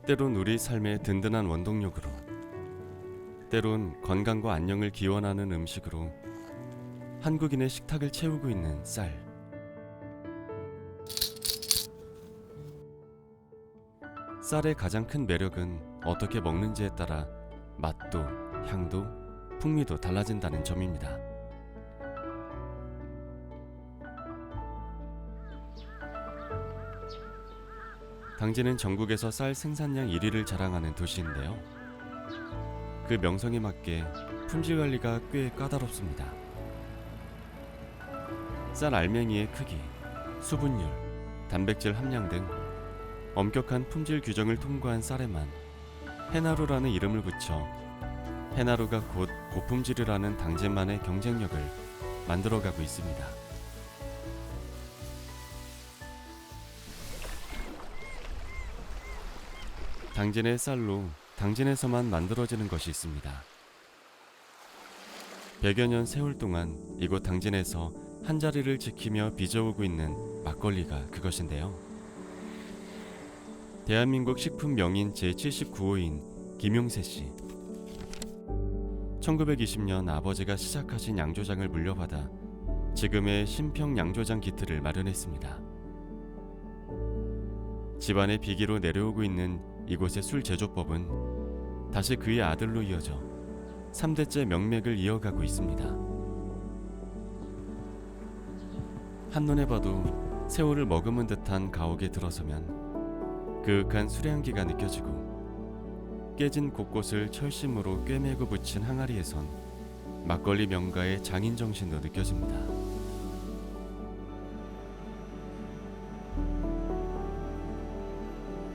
때론 우리 삶의 든든한 원동력으로, 때론 건강과 안녕을 기원하는 음식으로 한국인의 식탁을 채우고 있는 쌀. 쌀의 가장 큰 매력은 어떻게 먹는지에 따라 맛도, 향도, 풍미도 달라진다는 점입니다. 당진은 전국에서 쌀 생산량 1위를 자랑하는 도시인데요. 그 명성에 맞게 품질 관리가 꽤 까다롭습니다. 쌀 알맹이의 크기, 수분율, 단백질 함량 등 엄격한 품질 규정을 통과한 쌀에만 해나루라는 이름을 붙여 해나루가 곧 고품질이라는 당진만의 경쟁력을 만들어가고 있습니다. 당진의 쌀로 당진에서만 만들어지는 것이 있습니다. 100여 년 세월 동안 이곳 당진에서 한자리를 지키며 빚어오고 있는 막걸리가 그것인데요. 대한민국 식품 명인 제79호인 김용세 씨. 1920년 아버지가 시작하신 양조장을 물려받아 지금의 신평 양조장 기틀을 마련했습니다. 집안의 비기로 내려오고 있는 이곳의 술 제조법은 다시 그의 아들로 이어져 3대째 명맥을 이어가고 있습니다. 한눈에 봐도 세월을 머금은 듯한 가옥에 들어서면 그윽한 술향기가 느껴지고 깨진 곳곳을 철심으로 꿰매고 붙인 항아리에선 막걸리 명가의 장인 정신도 느껴집니다.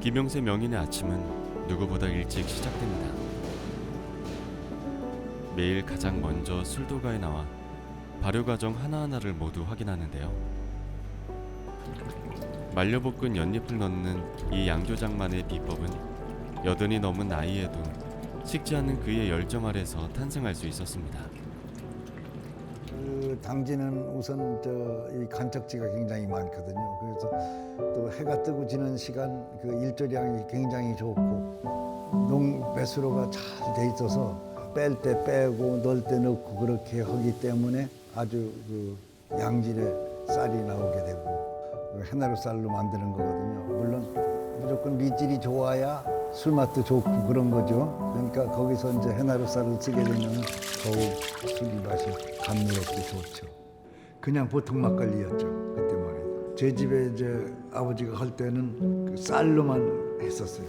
김용세 명인의 아침은 누구보다 일찍 시작됩니다. 매일 가장 먼저 술도가에 나와 발효 과정 하나하나를 모두 확인하는데요. 말려볶은 연잎을 넣는 이 양조장만의 비법은 80이 넘은 나이에도 식지 않는 그의 열정 아래서 탄생할 수 있었습니다. 당진은 우선 이 간척지가 굉장히 많거든요. 그래서 또 해가 뜨고 지는 시간 그 일조량이 굉장히 좋고 농배수로가 잘 돼 있어서 뺄 때 빼고 넣을 때 넣고 그렇게 하기 때문에 아주 그 양질의 쌀이 나오게 되고 해나루 쌀로 만드는 거거든요. 물론 무조건 밑질이 좋아야 술맛도 좋고 그런 거죠. 그러니까 거기서 이제 해나루 쌀을 쓰게 되면 더욱 술 맛이 감미롭고 좋죠. 그냥 보통 막걸리였죠. 그때만 해도. 제 집에 이제 아버지가 할 때는 그 쌀로만 했었어요.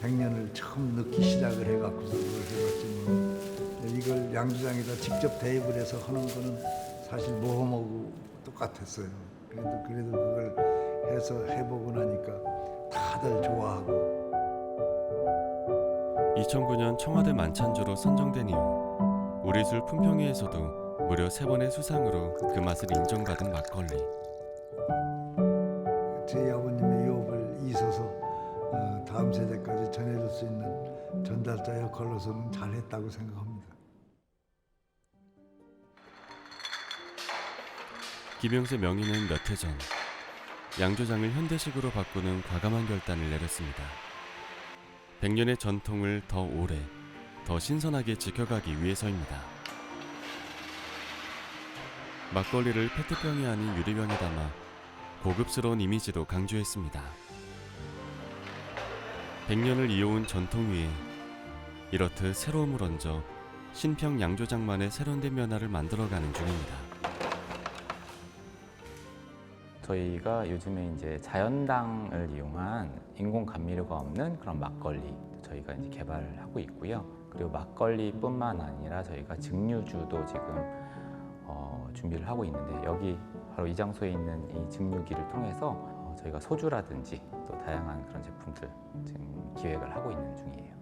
100년을 처음 넣기 시작을 해갖고서 그걸 해봤지만 이걸 양조장에다 직접 대입을 해서 하는 거는 사실 모험하고 똑같았어요. 그래도 그걸 해서 해보고 나니까 다들 좋아하고. 2009년 청와대 만찬주로 선정된 이후 우리술 품평회에서도 무려 3번의 수상으로 그 맛을 인정받은 막걸리. 제 아버님의 유업을 이어서 다음 세대까지 전해줄 수 있는 전달자 역할로서는 잘했다고 생각합니다. 김용세 명인은 몇 해 전 양조장을 현대식으로 바꾸는 과감한 결단을 내렸습니다. 100년의 전통을 더 오래, 더 신선하게 지켜가기 위해서입니다. 막걸리를 페트병이 아닌 유리병에 담아 고급스러운 이미지도 강조했습니다. 100년을 이어온 전통 위에 이렇듯 새로움을 얹어 신평 양조장만의 세련된 변화를 만들어가는 중입니다. 저희가 요즘에 이제 자연당을 이용한 인공 감미료가 없는 그런 막걸리 저희가 이제 개발을 하고 있고요. 그리고 막걸리뿐만 아니라 저희가 증류주도 지금 준비를 하고 있는데 여기 바로 이 장소에 있는 이 증류기를 통해서 저희가 소주라든지 또 다양한 그런 제품들 지금 기획을 하고 있는 중이에요.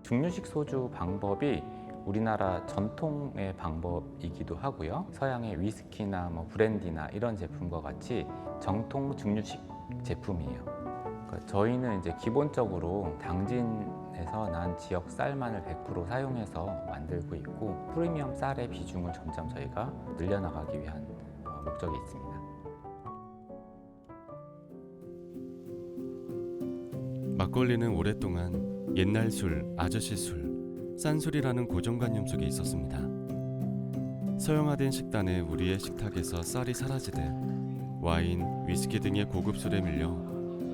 증류식 소주 방법이 우리나라 전통의 방법이기도 하고요. 서양의 위스키나 브랜디나 이런 제품과 같이 정통 증류식 제품이에요. 그러니까 저희는 이제 기본적으로 당진에서 난 지역 쌀만을 100% 사용해서 만들고 있고 프리미엄 쌀의 비중을 점점 저희가 늘려나가기 위한 목적이 있습니다. 막걸리는 오랫동안 옛날 술, 아저씨 술, 싼 술이라는 고정관념 속에 있었습니다. 서양화된 식단에 우리의 식탁에서 쌀이 사라지듯 와인, 위스키 등의 고급 술에 밀려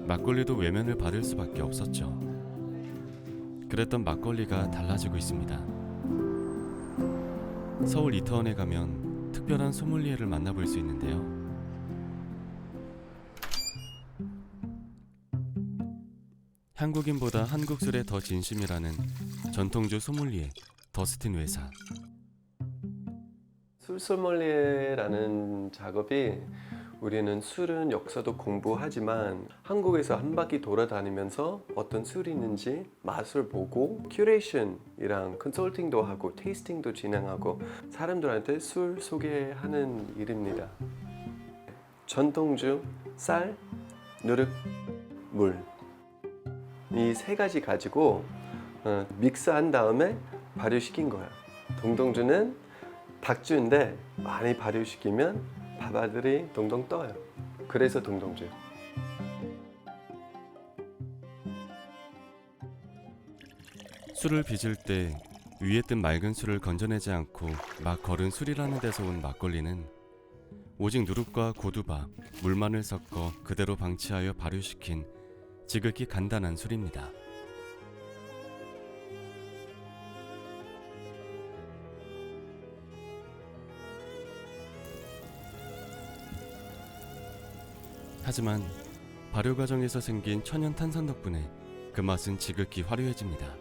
막걸리도 외면을 받을 수밖에 없었죠. 그랬던 막걸리가 달라지고 있습니다. 서울 이태원에 가면 특별한 소믈리에를 만나볼 수 있는데요. 한국인보다 한국 술에 더 진심이라는 전통주 소믈리에 더스틴 외사. 술 소믈리에라는 작업이 우리는 술은 역사도 공부하지만 한국에서 한 바퀴 돌아다니면서 어떤 술이 있는지 맛을 보고 큐레이션이랑 컨설팅도 하고 테이스팅도 진행하고 사람들한테 술 소개하는 일입니다. 전통주, 쌀, 누룩, 물 이 세 가지 가지고 믹스한 다음에 발효시킨 거야. 동동주는 닭주인데 많이 발효시키면 밥알들이 동동 떠요. 그래서 동동주. 술을 빚을 때 위에 뜬 맑은 술을 건져내지 않고 막 걸은 술이라는 데서 온 막걸리는 오직 누룩과 고두밥, 물만을 섞어 그대로 방치하여 발효시킨 지극히 간단한 술입니다. 하지만 발효 과정에서 생긴 천연 탄산 덕분에 그 맛은 지극히 화려해집니다.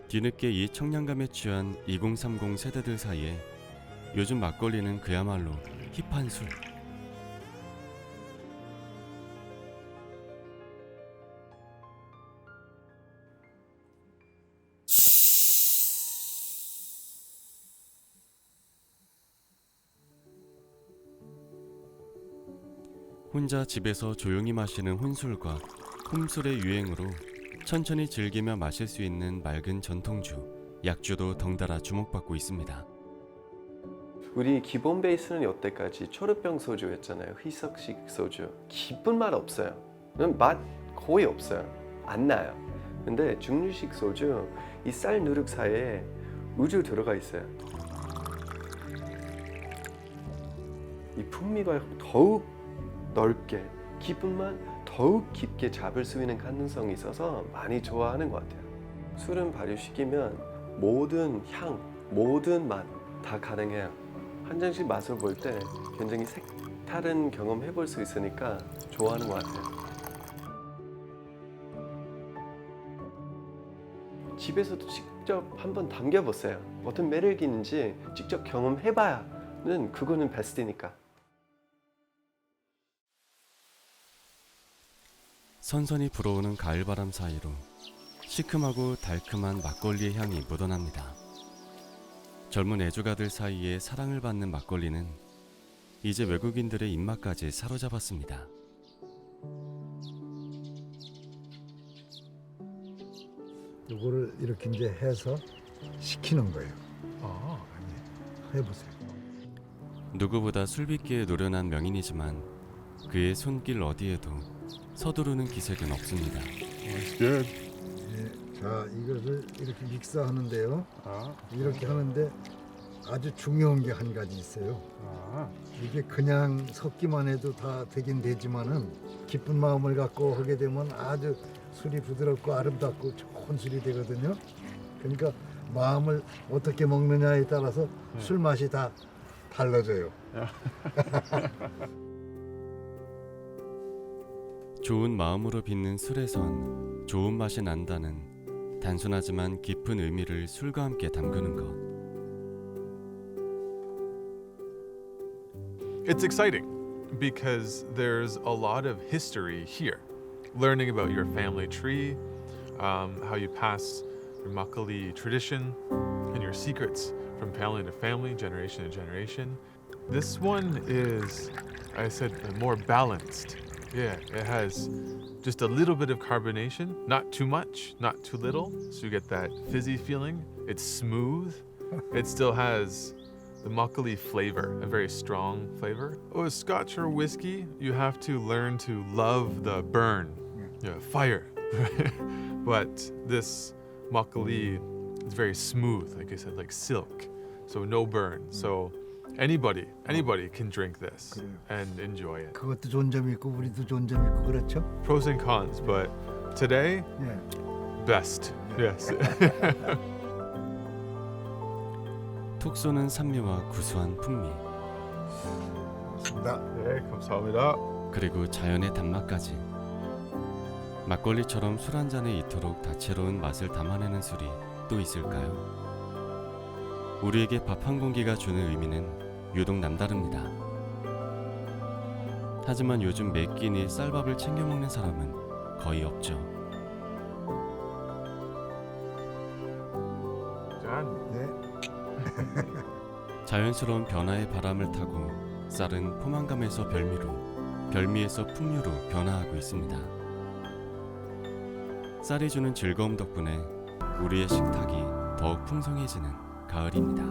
뒤늦게 이 청량감에 취한 2030 세대들 사이에 요즘 막걸리는 그야말로 힙한 술. 혼자 집에서 조용히 마시는 혼술과 홈술의 유행으로 천천히 즐기며 마실 수 있는 맑은 전통주, 약주도 덩달아 주목받고 있습니다. 우리 기본 베이스는 여태까지 초록병 소주였잖아요. 희석식 소주. 깊은 맛 없어요. 맛 거의 없어요. 안 나요. 근데 증류식 소주 이 쌀 누룩 사이에 우주 들어가 있어요. 이 풍미가 더욱 넓게 깊은 맛 더욱 깊게 잡을 수 있는 가능성이 있어서 많이 좋아하는 것 같아요. 술은 발효시키면 모든 향, 모든 맛 다 가능해요. 한 잔씩 맛을 볼 때 굉장히 색다른 경험 해볼 수 있으니까 좋아하는 것 같아요. 집에서도 직접 한번 담겨보세요. 어떤 매력이 있는지 직접 경험해봐야는 그거는 베스트니까. 선선히 불어오는 가을바람 사이로 시큼하고 달큼한 막걸리의 향이 묻어납니다. 젊은 애주가들 사이에 사랑을 받는 막걸리는 이제 외국인들의 입맛까지 사로잡았습니다. 이거를 이렇게 이제 해서 식히는 거예요. 해보세요. 누구보다 술빚기에 노련한 명인이지만 그의 손길 어디에도 서두르는 기색은 없습니다. That's good. 예, 자, 이것을 이렇게 믹스하는데요. 이렇게 하는데 아주 중요한 게 한 가지 있어요. 이게 그냥 섞기만 해도 다 되긴 되지만은 기쁜 마음을 갖고 하게 되면 아주 술이 부드럽고 아름답고 좋은 술이 되거든요. 그러니까 마음을 어떻게 먹느냐에 따라서 술 맛이 다 달라져요. 좋은 마음으로 빚는 술에선 좋은 맛이 난다는 단순하지만 깊은 의미를 술과 함께 담그는 것. It's exciting because there's a lot of history here. Learning about your family tree, how you pass your makgeolli tradition, and your secrets from family to family, generation to generation. This one is, I said, more balanced. Yeah, it has just a little bit of carbonation, not too much, not too little, so you get that fizzy feeling. It's smooth. It still has the makgeolli flavor, a very strong flavor. Oh, a Scotch or whiskey, you have to learn to love the burn, fire. But this makgeolli is very smooth, like I said, like silk, so no burn. So anybody can drink this 그래요. and enjoy it. 그것도 좋은 점이 있고 우리도 좋은 점이 있고 그렇죠? Pros and cons, but today, 예. best. Yes. 톡 쏘는 산미와 구수한 풍미, 맞습니다. 네, 감사합니다. 그리고 자연의 단맛까지. 막걸리처럼 술 한 잔에 이토록 다채로운 맛을 담아내는 술이 또 있을까요? 우리에게 밥 한 공기가 주는 의미는 유독 남다릅니다. 하지만 요즘 매 끼니 쌀밥을 챙겨 먹는 사람은 거의 없죠. 짠. 네. 자연스러운 변화의 바람을 타고 쌀은 포만감에서 별미로, 별미에서 풍류로 변화하고 있습니다. 쌀이 주는 즐거움 덕분에 우리의 식탁이 더욱 풍성해지는 가을입니다.